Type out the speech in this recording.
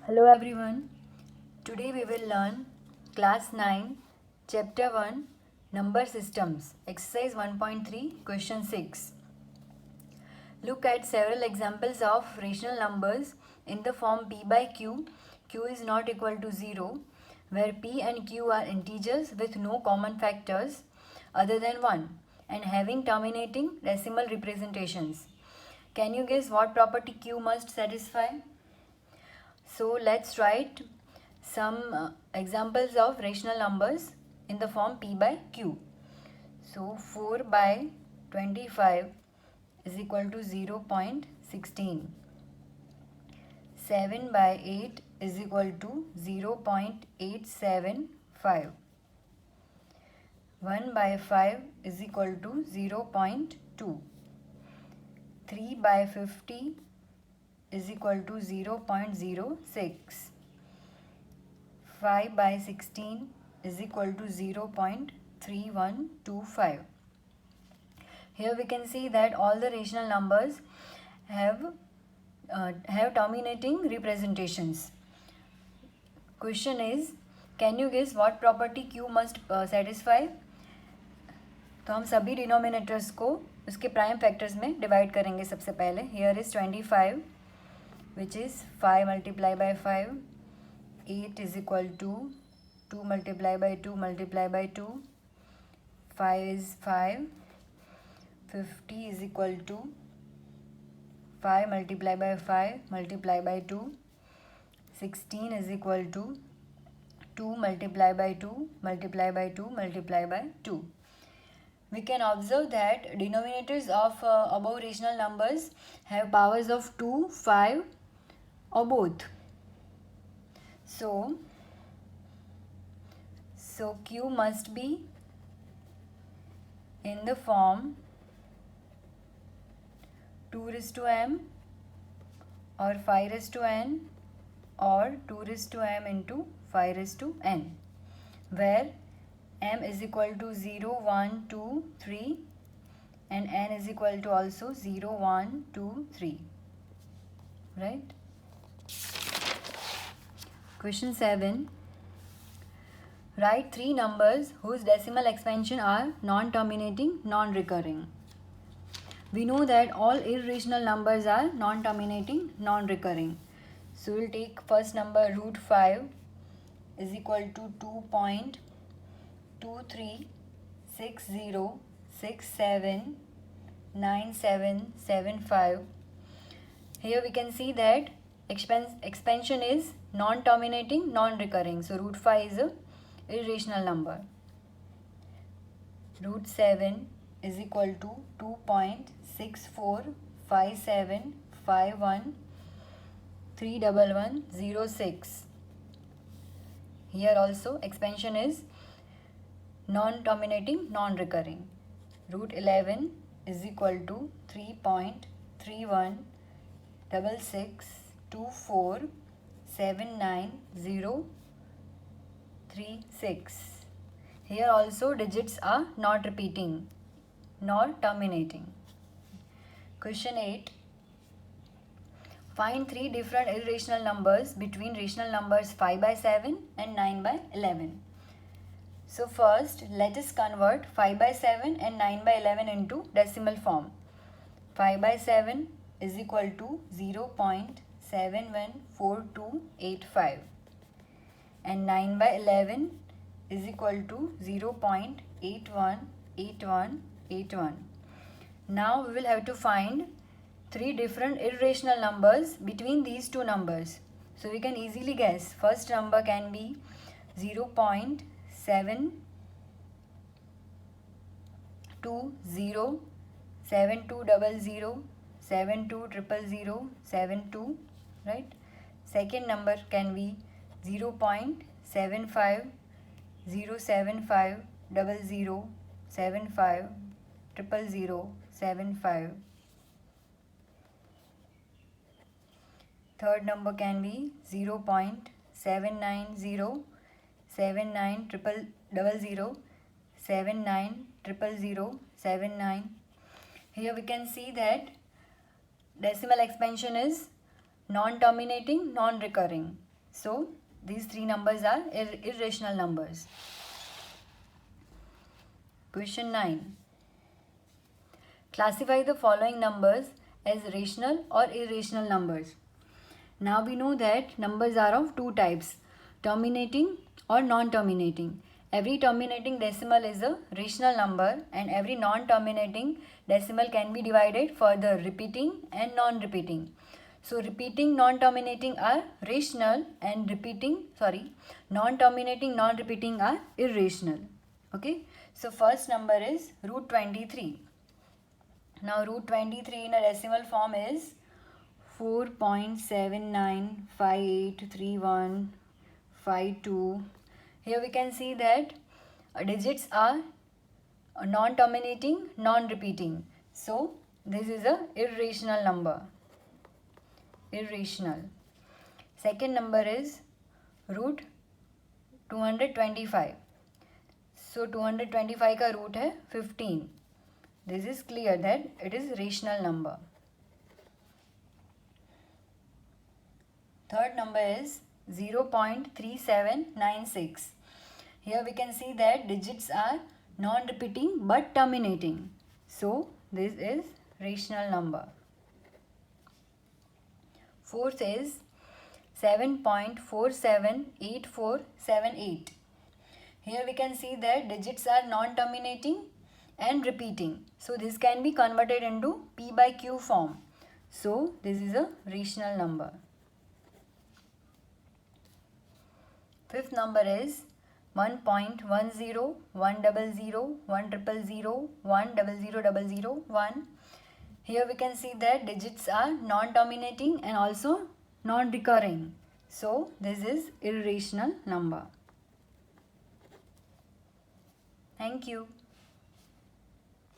Hello everyone. Today we will learn class 9 chapter 1 number systems exercise 1.3 question 6. Look at several examples of rational numbers in the form p by q. Q is not equal to 0 where p and q are integers with no common factors other than 1 and having terminating decimal representations. Can you guess what property q must satisfy? So let's write some examples of rational numbers in the form p by q. So 4 by 25 is equal to 0.16. 7 by 8 is equal to 0.875. 1 by 5 is equal to 0.2. 3 by 50 is equal to 0.06. 5 by 16 is equal to 0.3125. Here we can see that all the rational numbers have terminating representations. Question is, can you guess what property Q must satisfy? तो हम सभी denominators को उसके prime factors में divide करेंगे सबसे पहले. Here is 25 which is 5 multiplied by 5. 8 is equal to 2 multiplied by 2 multiplied by 2. 5 is 5. 50 is equal to 5 multiplied by 5 multiplied by 2. 16 is equal to 2 multiplied by 2 multiplied by 2 multiplied by 2. We can observe that denominators of above rational numbers have powers of 2, 5 or both. So Q must be in the form 2 raised to m or 5 raised to n or 2 raised to m into 5 raised to n, where m is equal to 0, 1, 2, 3 and n is equal to also 0, 1, 2, 3. Right? Question 7. Write 3 numbers whose decimal expansion are non-terminating, non-recurring. We know that all irrational numbers are non-terminating, non-recurring. So we'll take first number root 5 is equal to 2.2360679775. Here we can see that expansion is non-terminating, non-recurring. So root 5 is a irrational number. Root 7 is equal to 2.645751311106. Here also expansion is non-terminating, non-recurring. Root 11 is equal to 3.316624799036. Here also digits are not repeating nor terminating. Question 8. Find 3 different irrational numbers between rational numbers 5 by 7 and 9 by 11. So first let us convert 5 by 7 and 9 by 11 into decimal form. 5 by 7 is equal to 0.714285 and 9 by 11 is equal to 0.818181. Now we will have to find 3 different irrational numbers between these two numbers. So we can easily guess. First number can be 0.720 7200 72000072, right? Second number can be 0.75 075 00 75 00075. Third number can be 0.790 79 00 79 00079. Here we can see that decimal expansion is non-terminating, non-recurring. So these three numbers are irrational numbers. Question 9. Classify the following numbers as rational or irrational numbers. Now we know that numbers are of two types, terminating or non-terminating. Every terminating decimal is a rational number and every non-terminating decimal can be divided further, repeating and non-repeating. So repeating, non-terminating are rational and non-terminating, non-repeating are irrational. Okay, so first number is root 23. Now root 23 in a decimal form is 4.79583152. Here we can see that digits are non-terminating, non-repeating. So this is a irrational number. Irrational. Second number is root 225. So 225 का root है 15. This is clear that it is rational number. Third number is 0.3796. Here we can see that digits are non-repeating but terminating. So this is rational number. Fourth is 7.478478. Here we can see that digits are non-terminating and repeating. So this can be converted into P by Q form. So this is a rational number. Fifth number is 1.10, Here we can see that digits are non-terminating and also non-recurring. So this is irrational number. Thank you.